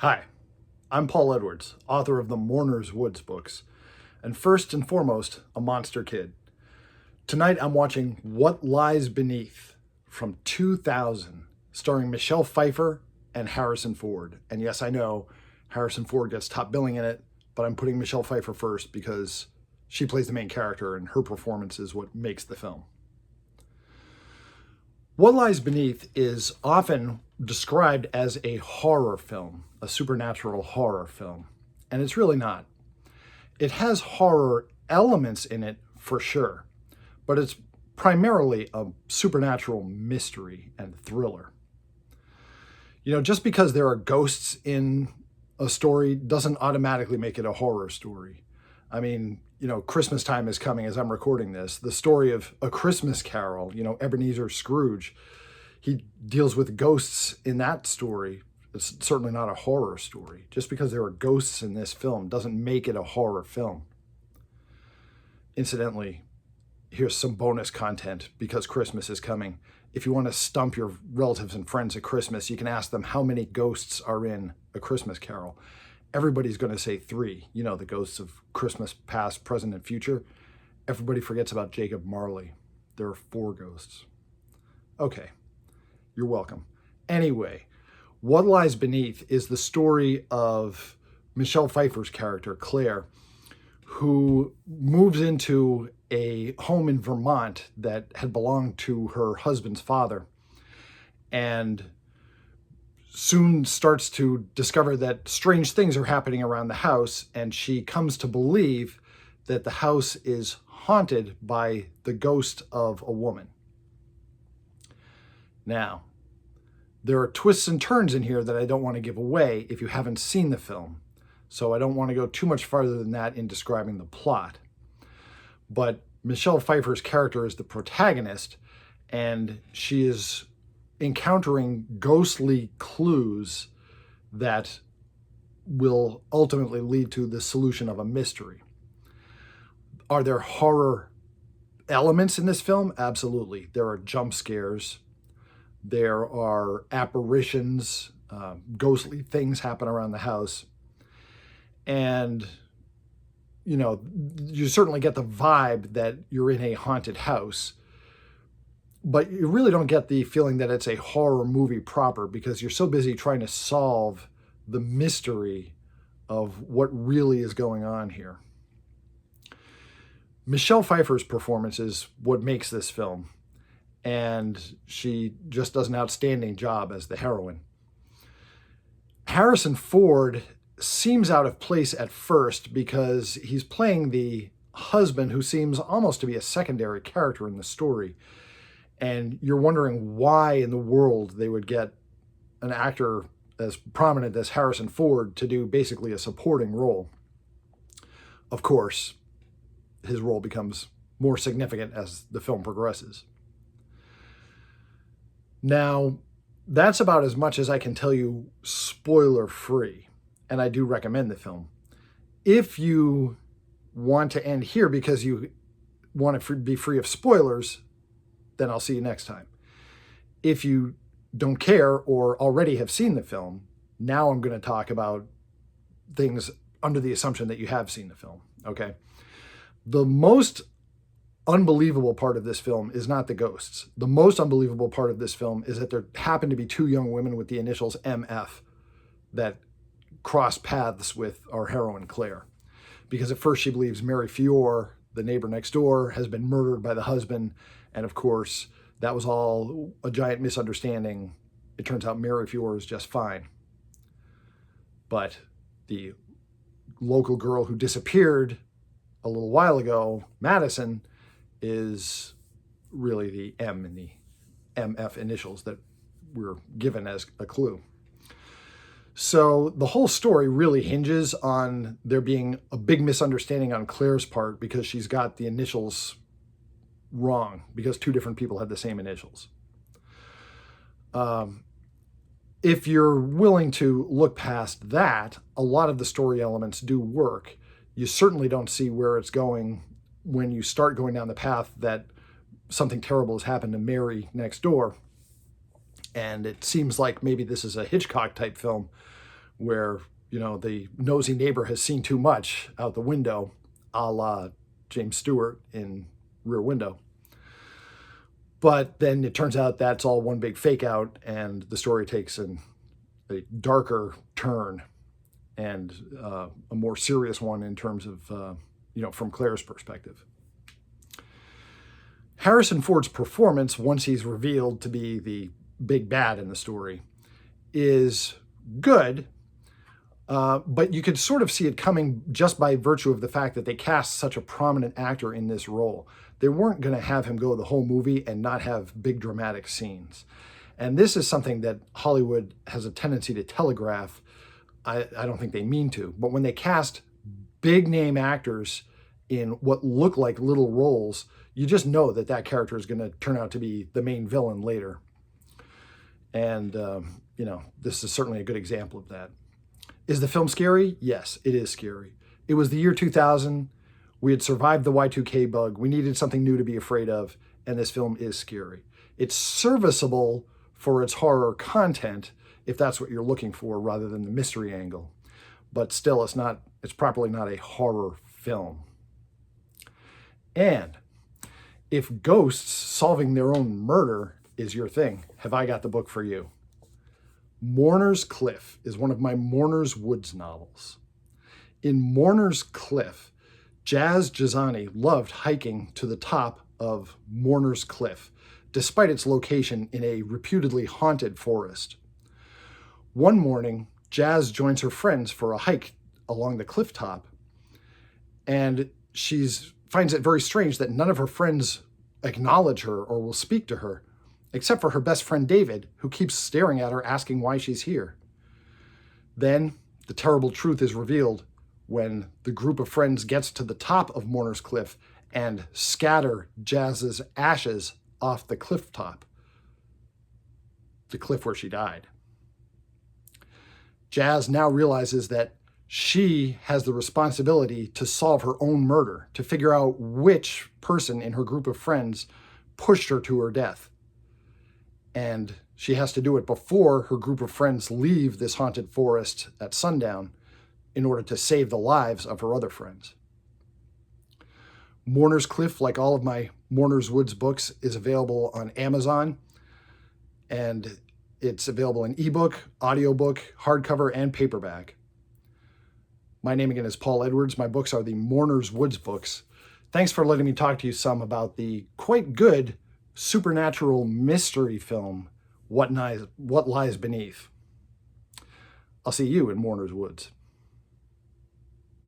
Hi, I'm Paul Edwards, author of the Mourners Woods books, and first and foremost, a monster kid. Tonight I'm watching What Lies Beneath from 2000, starring Michelle Pfeiffer and Harrison Ford. And yes, I know Harrison Ford gets top billing in it, but I'm putting Michelle Pfeiffer first because she plays the main character and her performance is what makes the film. What Lies Beneath is often described as a horror film, a supernatural horror film, and it's really not. It has horror elements in it for sure, but it's primarily a supernatural mystery and thriller. You know, just because there are ghosts in a story doesn't automatically make it a horror story. I mean, you know, Christmas time is coming as I'm recording this. The story of A Christmas Carol, you know, Ebenezer Scrooge, he deals with ghosts in that story. It's certainly not a horror story. Just because there are ghosts in this film doesn't make it a horror film. Incidentally, here's some bonus content because Christmas is coming. If you want to stump your relatives and friends at Christmas, you can ask them how many ghosts are in A Christmas Carol. Everybody's going to say 3. You know, the ghosts of Christmas past, present, and future. Everybody forgets about Jacob Marley. There are 4 ghosts. Okay, you're welcome. Anyway, What Lies Beneath is the story of Michelle Pfeiffer's character, Claire, who moves into a home in Vermont that had belonged to her husband's father, and soon starts to discover that strange things are happening around the house, and she comes to believe that the house is haunted by the ghost of a woman. Now, there are twists and turns in here that I don't want to give away if you haven't seen the film, so I don't want to go too much farther than that in describing the plot. But Michelle Pfeiffer's character is the protagonist, and she is encountering ghostly clues that will ultimately lead to the solution of a mystery. Are there horror elements in this film? Absolutely. There are jump scares. There are apparitions, ghostly things happen around the house. And, you know, you certainly get the vibe that you're in a haunted house, but you really don't get the feeling that it's a horror movie proper because you're so busy trying to solve the mystery of what really is going on here. Michelle Pfeiffer's performance is what makes this film, and she just does an outstanding job as the heroine. Harrison Ford seems out of place at first because he's playing the husband who seems almost to be a secondary character in the story. And you're wondering why in the world they would get an actor as prominent as Harrison Ford to do basically a supporting role. Of course, his role becomes more significant as the film progresses. Now, that's about as much as I can tell you spoiler-free, and I do recommend the film. If you want to end here because you want to be free of spoilers, then I'll see you next time. If you don't care or already have seen the film, now I'm going to talk about things under the assumption that you have seen the film, okay? The most unbelievable part of this film is not the ghosts. The most unbelievable part of this film is that there happen to be 2 young women with the initials MF that cross paths with our heroine Claire. Because at first she believes Mary Fiore, the neighbor next door, has been murdered by the husband. And of course, that was all a giant misunderstanding. It turns out Mary Fiore is just fine. But the local girl who disappeared a little while ago, Madison, is really the M in the MF initials that we're given as a clue. So the whole story really hinges on there being a big misunderstanding on Claire's part because she's got the initials wrong because 2 different people had the same initials. If you're willing to look past that, a lot of the story elements do work. You certainly don't see where it's going when you start going down the path that something terrible has happened to Mary next door. And it seems like maybe this is a Hitchcock type film where, the nosy neighbor has seen too much out the window, a la James Stewart in Rear Window. But then it turns out that's all one big fake out, and the story takes a darker turn and a more serious one in terms of, from Claire's perspective. Harrison Ford's performance, once he's revealed to be the big bad in the story, is good, but you could sort of see it coming just by virtue of the fact that they cast such a prominent actor in this role. They weren't going to have him go the whole movie and not have big dramatic scenes. And this is something that Hollywood has a tendency to telegraph. I don't think they mean to, but when they cast big name actors in what look like little roles, you just know that character is going to turn out to be the main villain later. And, this is certainly a good example of that. Is the film scary? Yes, it is scary. It was the year 2000. We had survived the Y2K bug. We needed something new to be afraid of, and this film is scary. It's serviceable for its horror content, if that's what you're looking for, rather than the mystery angle. But still, it's properly not a horror film. And if ghosts solving their own murder is your thing, have I got the book for you. Mourners Cliff is one of my Mourners Woods novels. In Mourners Cliff, Jasmine Jazani loved hiking to the top of Mourners Cliff, despite its location in a reputedly haunted forest. One morning, Jazz joins her friends for a hike along the cliff top, and she finds it very strange that none of her friends acknowledge her or will speak to her, except for her best friend David, who keeps staring at her asking why she's here. Then the terrible truth is revealed when the group of friends gets to the top of Mourners Cliff and scatter Jazz's ashes off the cliff top, the cliff where she died. Jazz now realizes that she has the responsibility to solve her own murder, to figure out which person in her group of friends pushed her to her death. And she has to do it before her group of friends leave this haunted forest at sundown in order to save the lives of her other friends. Mourners Cliff, like all of my Mourners Woods books, is available on Amazon, and it's available in ebook, audiobook, hardcover, and paperback. My name again is Paul Edwards. My books are the Mourners Woods books. Thanks for letting me talk to you some about the quite good supernatural mystery film, What Lies Beneath. I'll see you in Mourners Woods.